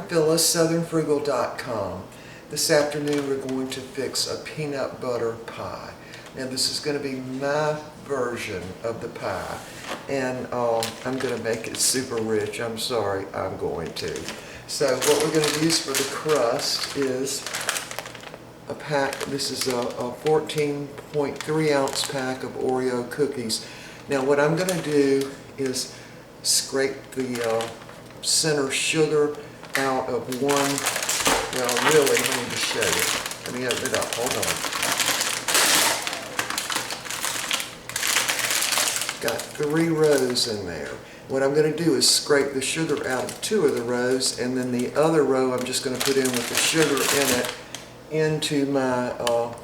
Phyllis, southernfrugal.com. This afternoon we're going to fix a peanut butter pie. Now this is going to be my version of the pie, and I'm going to make it super rich. I'm sorry, I'm going to. So what we're going to use for the crust is a pack. This is a 14.3 ounce pack of Oreo cookies. Now what I'm going to do is scrape the center sugar out of one, well really, let me just show you. Let me open it up, hold on. Got 3 rows in there. What I'm going to do is scrape the sugar out of 2 of the rows, and then the other row I'm just going to put in with the sugar in it into my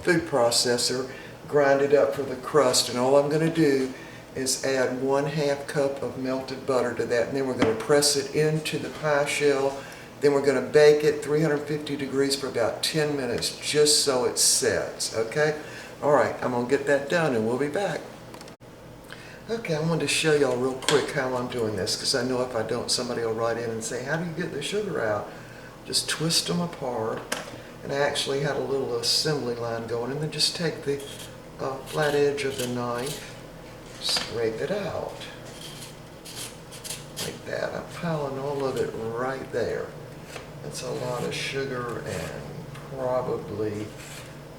food processor, grind it up for the crust, and all I'm going to do is add 1/2 cup of melted butter to that, and then we're going to press it into the pie shell. Then we're going to bake it 350 degrees for about 10 minutes just so it sets, okay? Alright, I'm going to get that done and we'll be back. Okay, I wanted to show y'all real quick how I'm doing this, because I know if I don't, somebody will write in and say, how do you get the sugar out? Just twist them apart, and I actually had a little assembly line going, and then just take the flat edge of the knife, scrape it out like that. I'm piling all of it right there. That's a lot of sugar and probably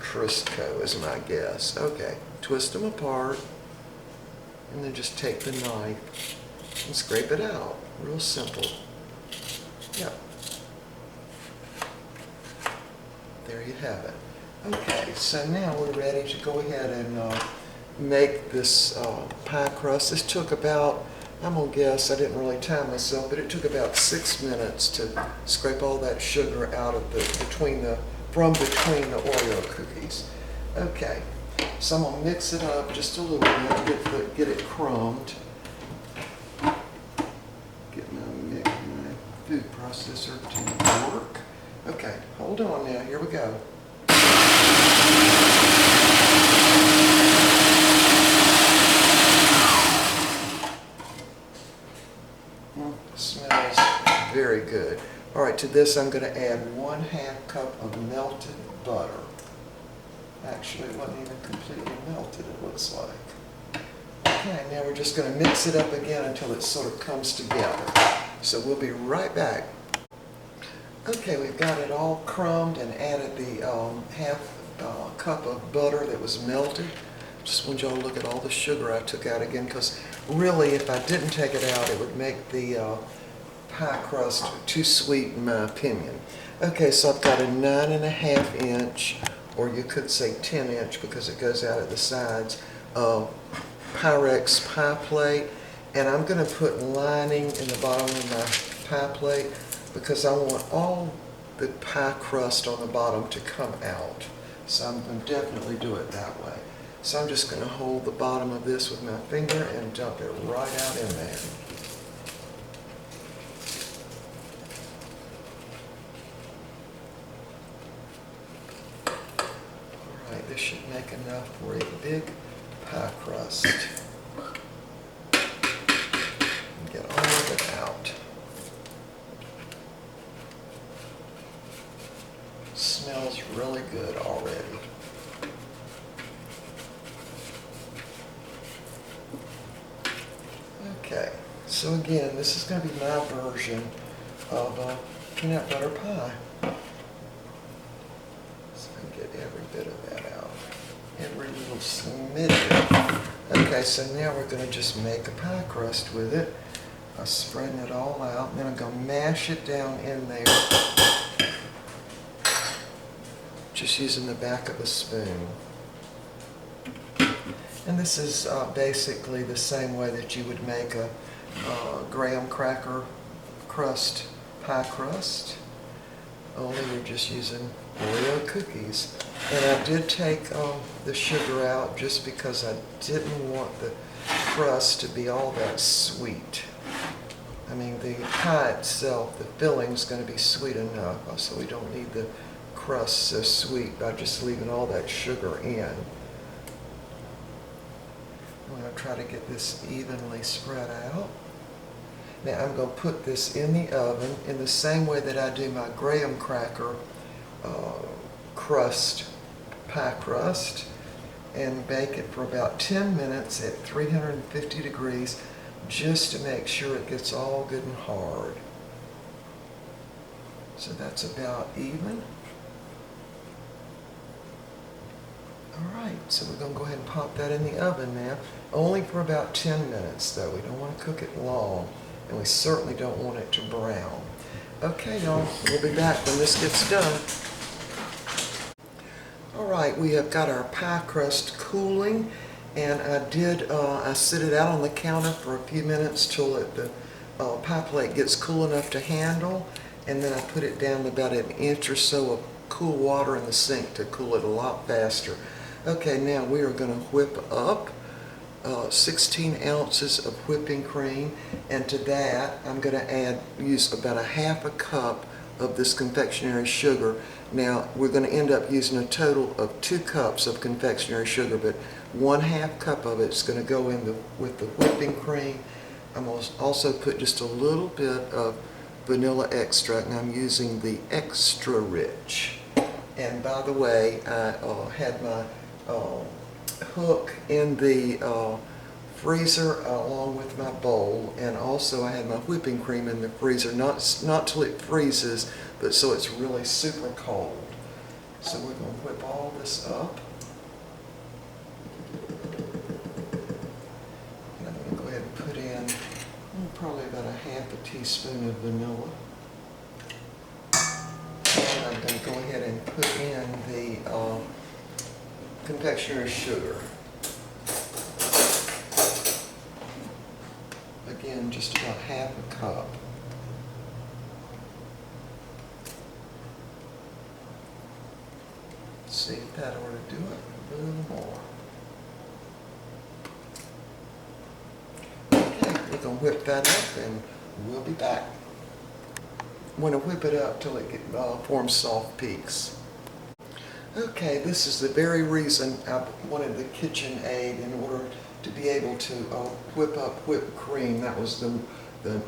Crisco is my guess. Okay, twist them apart and then just take the knife and scrape it out. Real simple. Yep. There you have it. Okay, so now we're ready to go ahead and make this pie crust. This took about, I'm going to guess, I didn't really time myself, but it took about 6 minutes to scrape all that sugar out of between the Oreo cookies. Okay, so I'm going to mix it up just a little bit, get it crumbed. Get my food processor to work. Okay, hold on now, here we go. Smells very good. Alright, to this I'm going to add 1/2 cup of melted butter. Actually, it wasn't even completely melted, it looks like. Okay, now we're just going to mix it up again until it sort of comes together. So we'll be right back. Okay, we've got it all crumbed and added the 1/2 cup of butter that was melted. Just want y'all to look at all the sugar I took out again, because really if I didn't take it out it would make the pie crust too sweet in my opinion. Okay, so I've got a 9.5 inch, or you could say 10 inch because it goes out at the sides, Pyrex pie plate, and I'm going to put lining in the bottom of my pie plate because I want all the pie crust on the bottom to come out. So I'm going to definitely do it that way. So I'm just going to hold the bottom of this with my finger and dump it right out in there. Alright, this should make enough for a big pie crust. And get all of it out. Smells really good already. Okay, so again, this is going to be my version of peanut butter pie. So I can get every bit of that out, every little smidgen. Okay, so now we're going to just make a pie crust with it. I'm spreading it all out, and then I'm going to mash it down in there, just using the back of a spoon. And this is basically the same way that you would make a graham cracker crust, pie crust, only we're just using Oreo cookies. And I did take the sugar out just because I didn't want the crust to be all that sweet. I mean, the pie itself, the filling's going to be sweet enough, so we don't need the crust so sweet by just leaving all that sugar in. I'm going to try to get this evenly spread out. Now I'm going to put this in the oven in the same way that I do my graham cracker crust, pie crust, and bake it for about 10 minutes at 350 degrees just to make sure it gets all good and hard. So that's about even. Alright, so we're going to go ahead and pop that in the oven now. Only for about 10 minutes though. We don't want to cook it long, and we certainly don't want it to brown. Okay y'all, we'll be back when this gets done. Alright, we have got our pie crust cooling, and I set it out on the counter for a few minutes till the pie plate gets cool enough to handle, and then I put it down about an inch or so of cool water in the sink to cool it a lot faster. Okay, now we are going to whip up 16 ounces of whipping cream, and to that I'm going to use about a half a cup of this confectionery sugar. Now we're going to end up using a total of 2 cups of confectionery sugar, but 1/2 cup of it's going to go in with the whipping cream. I'm going to also put just a little bit of vanilla extract, and I'm using the extra rich. And by the way, I had my hook in the freezer along with my bowl, and also I had my whipping cream in the freezer, not till it freezes, but so it's really super cold. So we're going to whip all this up. And I'm going to go ahead and put in probably about a half a teaspoon of vanilla. And I'm going to go ahead and put in the confectionery sugar. Again, just about half a cup. See if that ought to do it. A little more. Okay, we're going to whip that up and we'll be back. I'm going to whip it up till it forms soft peaks. Okay, this is the very reason I wanted the KitchenAid, in order to be able to whip up whipped cream. That was the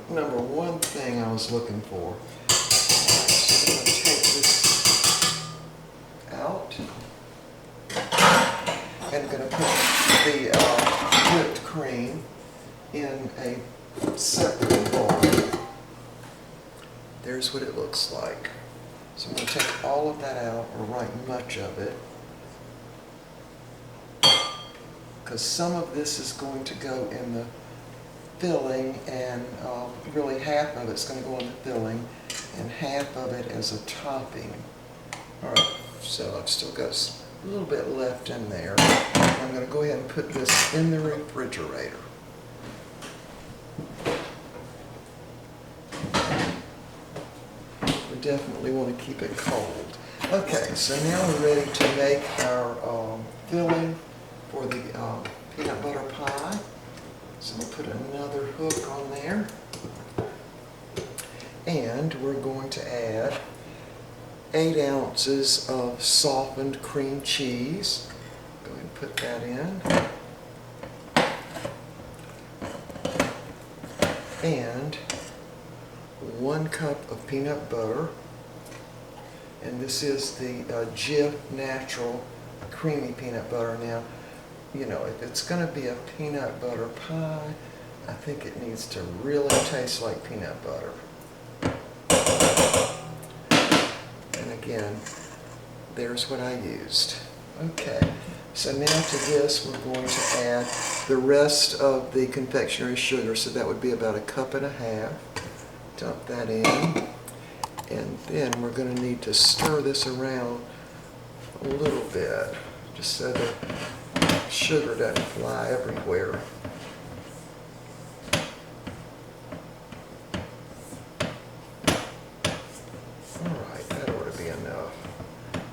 number one thing I was looking for. So I'm going to take this out, and I'm going to put the whipped cream in a separate bowl. There's what it looks like. So I'm going to take all of that out, or right much of it, because some of this is going to go in the filling, and really half of it's going to go in the filling, and half of it as a topping. Alright, so I've still got a little bit left in there. I'm going to go ahead and put this in the refrigerator. Definitely want to keep it cold. Okay, so now we're ready to make our filling for the peanut butter pie. So we'll put another hook on there. And we're going to add 8 ounces of softened cream cheese. Go ahead and put that in. And 1 cup of peanut butter, and this is the Jiff natural creamy peanut butter. Now, you know, if it's going to be a peanut butter pie, I think it needs to really taste like peanut butter. And again, there's what I used. Okay, so now to this we're going to add the rest of the confectionery sugar, so that would be about 1.5 cups. Dump that in, and then we're going to need to stir this around a little bit, just so the sugar doesn't fly everywhere. Alright, that ought to be enough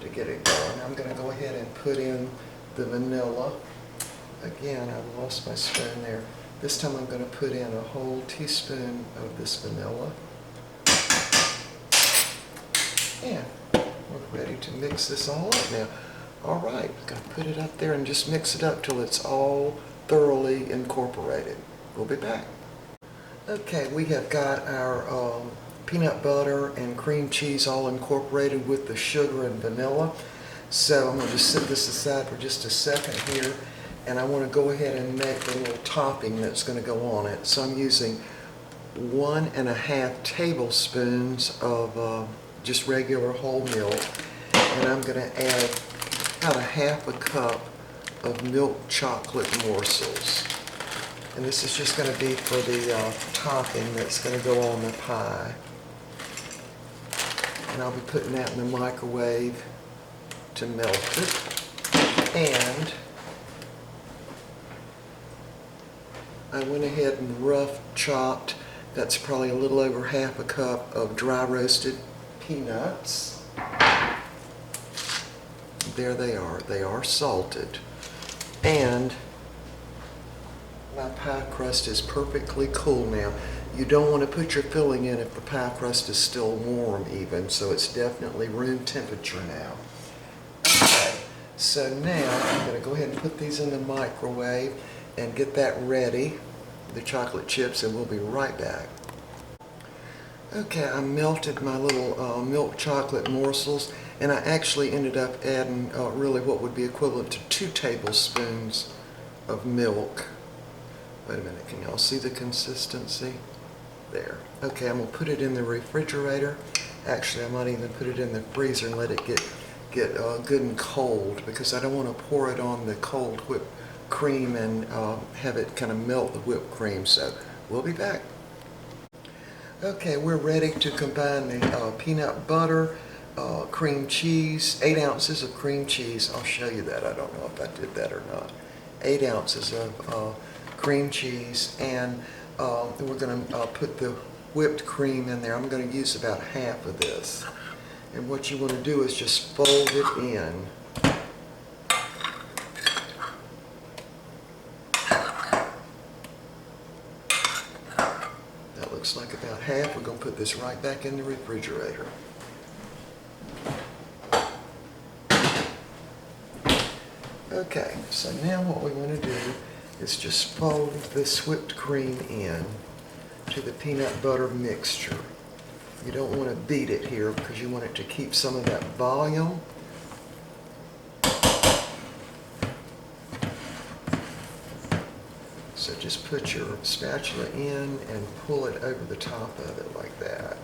to get it going. I'm going to go ahead and put in the vanilla. Again, I lost my spoon there. This time I'm going to put in a whole teaspoon of this vanilla. And we're ready to mix this all up now. Alright, we're going to put it up there and just mix it up till it's all thoroughly incorporated. We'll be back. Okay, we have got our peanut butter and cream cheese all incorporated with the sugar and vanilla. So I'm going to just set this aside for just a second here, and I want to go ahead and make the little topping that's going to go on it. So I'm using 1.5 tablespoons of just regular whole milk, and I'm going to add about 1/2 cup of milk chocolate morsels. And this is just going to be for the topping that's going to go on the pie. And I'll be putting that in the microwave to melt it. And I went ahead and rough chopped, that's probably a little over 1/2 cup of dry roasted peanuts. There they are salted. And my pie crust is perfectly cool now. You don't want to put your filling in if the pie crust is still warm even, so it's definitely room temperature now. Okay, so now I'm going to go ahead and put these in the microwave and get that ready, the chocolate chips, and we'll be right back. Okay, I melted my little milk chocolate morsels, and I actually ended up adding really what would be equivalent to 2 tablespoons of milk. Wait a minute, can y'all see the consistency? There. Okay, I'm going to put it in the refrigerator. Actually, I might even put it in the freezer and let it get good and cold, because I don't want to pour it on the cold whipped cream and have it kind of melt the whipped cream. So we'll be back. Okay, we're ready to combine the peanut butter, cream cheese, 8 ounces of cream cheese. I'll show you that. I don't know if I did that or not. 8 ounces of cream cheese, and we're going to put the whipped cream in there. I'm going to use about half of this. And what you want to do is just fold it in. That looks like about half. We're going to put this right back in the refrigerator. Okay, so now what we want to do is just fold this whipped cream in to the peanut butter mixture. You don't want to beat it here because you want it to keep some of that volume. So just put your spatula in and pull it over the top of it like that.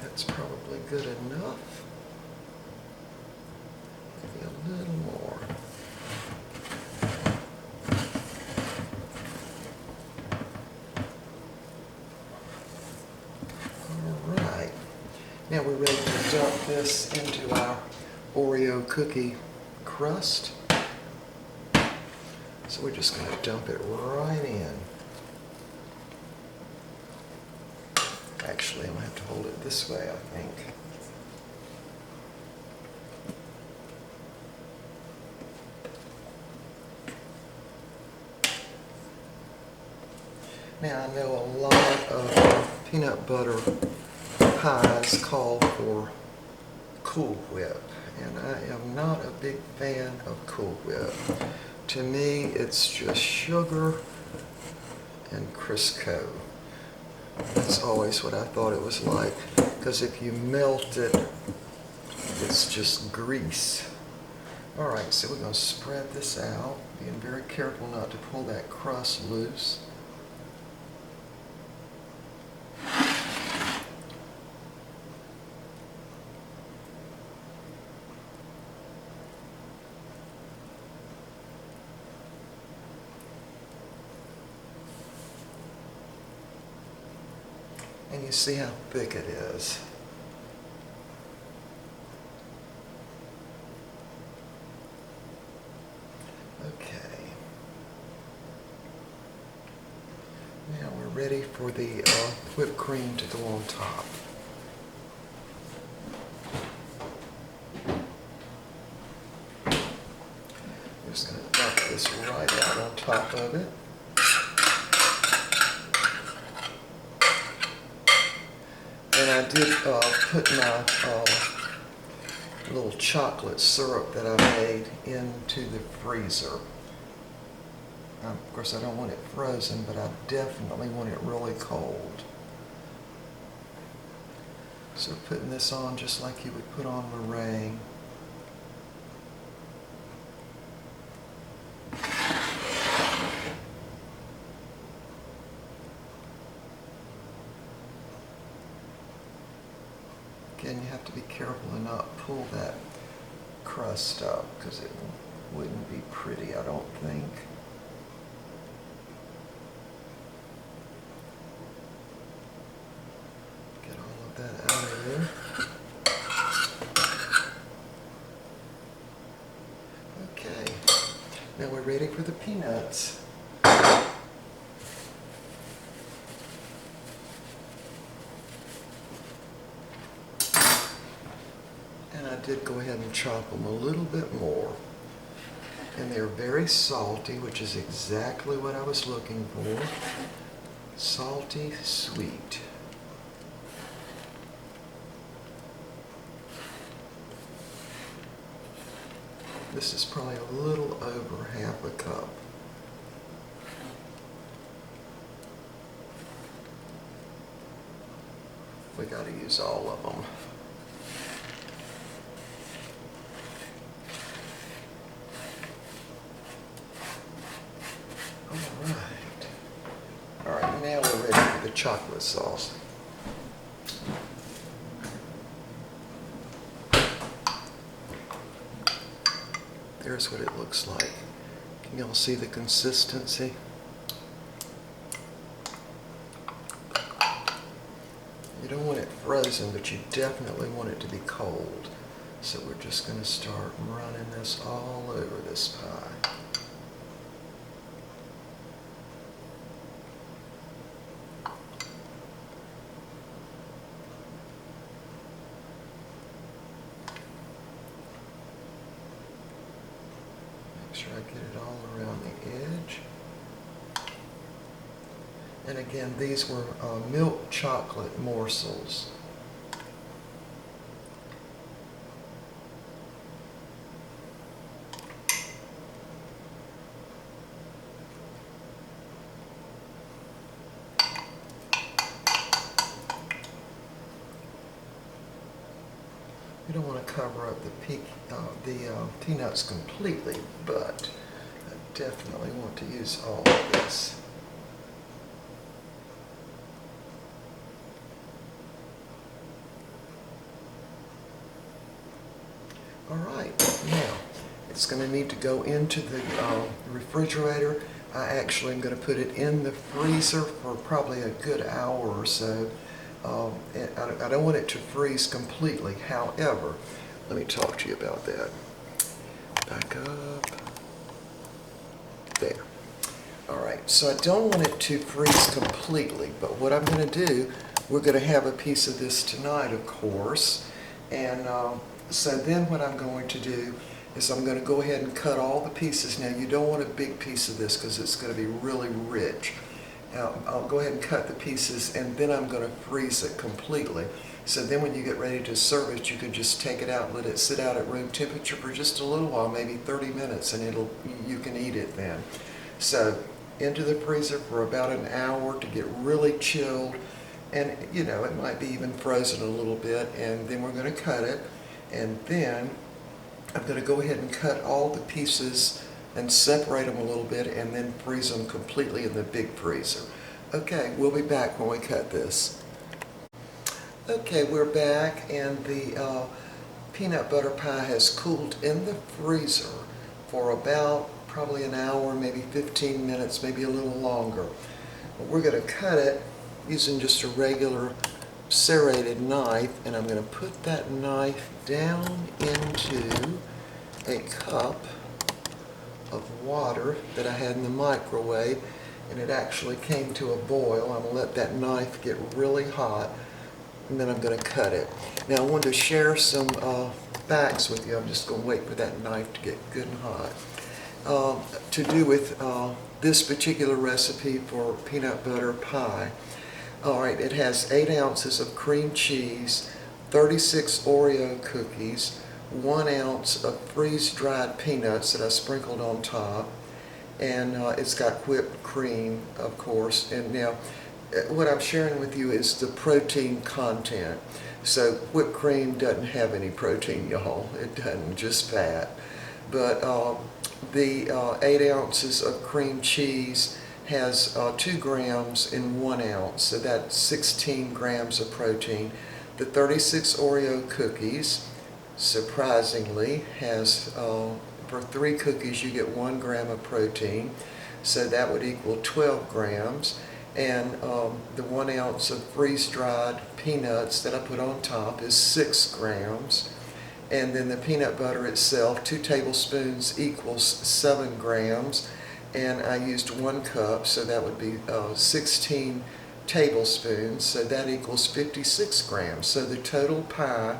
That's probably good enough. Maybe a little more. All right. Now we're ready to dump this into our Oreo cookie crust. So we're just going to dump it right in. Actually, I'm going to have to hold it this way, I think. Now, I know a lot of peanut butter pies call for Coolwhip, and I am not a big fan of Coolwhip. To me, it's just sugar and Crisco. That's always what I thought it was like, because if you melt it, it's just grease. All right, so we're going to spread this out, being very careful not to pull that crust loose. And you see how thick it is. Okay. Now we're ready for the whipped cream to go on top. I'm just going to dump this right out on top of it. did put my little chocolate syrup that I made into the freezer. Of course, I don't want it frozen, but I definitely want it really cold. So putting this on just like you would put on meringue. Again, you have to be careful and not pull that crust up because it wouldn't be pretty, I don't think. Get all of that out of there. Okay, now we're ready for the peanuts. I did go ahead and chop them a little bit more. And they're very salty, which is exactly what I was looking for. Salty, sweet. This is probably a little over half a cup. We got to use all of them. Alright, now we're ready for the chocolate sauce. There's what it looks like. Can y'all see the consistency? You don't want it frozen, but you definitely want it to be cold. So we're just going to start running this all over this pie. Make sure I get it all around the edge. And again, these were milk chocolate morsels. You don't want to cover up the peanuts completely, but I definitely want to use all of this. All right, now it's going to need to go into the refrigerator. I actually am going to put it in the freezer for probably a good hour or so. I don't want it to freeze completely. However, let me talk to you about that. Back up. There. All right, so I don't want it to freeze completely, but what I'm going to do, we're going to have a piece of this tonight, of course, and so then what I'm going to do is I'm going to go ahead and cut all the pieces. Now, you don't want a big piece of this because it's going to be really rich. I'll go ahead and cut the pieces, and then I'm going to freeze it completely. So then when you get ready to serve it, you can just take it out and let it sit out at room temperature for just a little while, maybe 30 minutes, and you can eat it then. So into the freezer for about an hour to get really chilled, and you know, it might be even frozen a little bit, and then we're going to cut it, and then I'm going to go ahead and cut all the pieces and separate them a little bit and then freeze them completely in the big freezer. Okay, we'll be back when we cut this. Okay, we're back, and the peanut butter pie has cooled in the freezer for about probably an hour, maybe 15 minutes, maybe a little longer. But we're going to cut it using just a regular serrated knife, and I'm going to put that knife down into a cup of water that I had in the microwave, and it actually came to a boil. I'm going to let that knife get really hot, and then I'm going to cut it. Now I wanted to share some facts with you. I'm just going to wait for that knife to get good and hot. To do with this particular recipe for peanut butter pie. All right, it has 8 ounces of cream cheese, 36 Oreo cookies, 1 ounce of freeze-dried peanuts that I sprinkled on top, and it's got whipped cream, of course. And now, what I'm sharing with you is the protein content. So whipped cream doesn't have any protein, y'all. It doesn't, just fat. But the 8 ounces of cream cheese has 2 grams in 1 ounce, so that's 16 grams of protein. The 36 Oreo cookies, surprisingly, has for 3 cookies you get 1 gram of protein, so that would equal 12 grams. And the 1 ounce of freeze-dried peanuts that I put on top is 6 grams. And then the peanut butter itself, 2 tablespoons equals 7 grams. And I used 1 cup, so that would be 16 tablespoons, so that equals 56 grams. So the total pie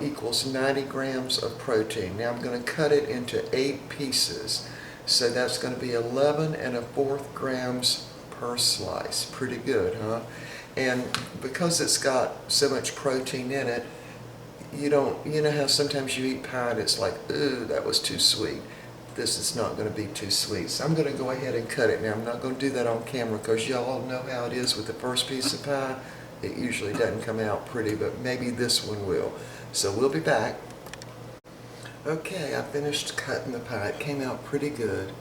equals 90 grams of protein. Now I'm going to cut it into 8 pieces, so that's going to be 11 1/4 grams per slice. Pretty good, huh? And because it's got so much protein in it, you know how sometimes you eat pie and it's like, ooh, that was too sweet. This is not going to be too sweet. So I'm going to go ahead and cut it now. I'm not going to do that on camera because y'all know how it is with the first piece of pie. It usually doesn't come out pretty, but maybe this one will. So we'll be back. Okay, I finished cutting the pie. It came out pretty good.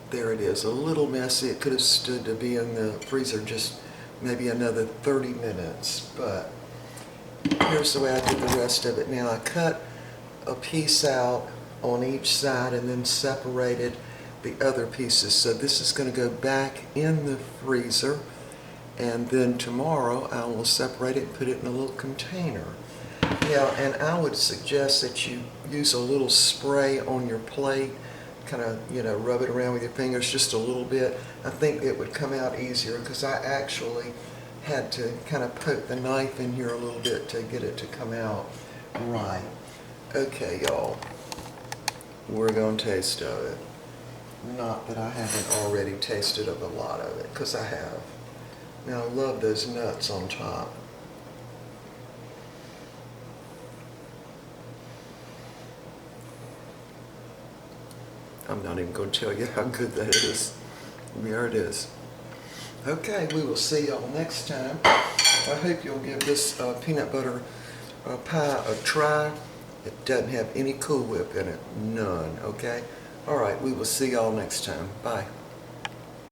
There it is, a little messy. It could have stood to be in the freezer just maybe another 30 minutes, but here's the way I did the rest of it. Now I cut a piece out on each side and then separated the other pieces. So this is going to go back in the freezer, and then tomorrow I will separate it and put it in a little container. Yeah, and I would suggest that you use a little spray on your plate, kind of, rub it around with your fingers just a little bit. I think it would come out easier because I actually had to kind of poke the knife in here a little bit to get it to come out right. Okay, y'all, we're going to taste of it. Not that I haven't already tasted of a lot of it, because I have. Now, I love those nuts on top. I'm not even going to tell you how good that is. There it is. Okay, we will see y'all next time. I hope you'll give this peanut butter pie a try. It doesn't have any Cool Whip in it. None, okay? All right, we will see y'all next time. Bye.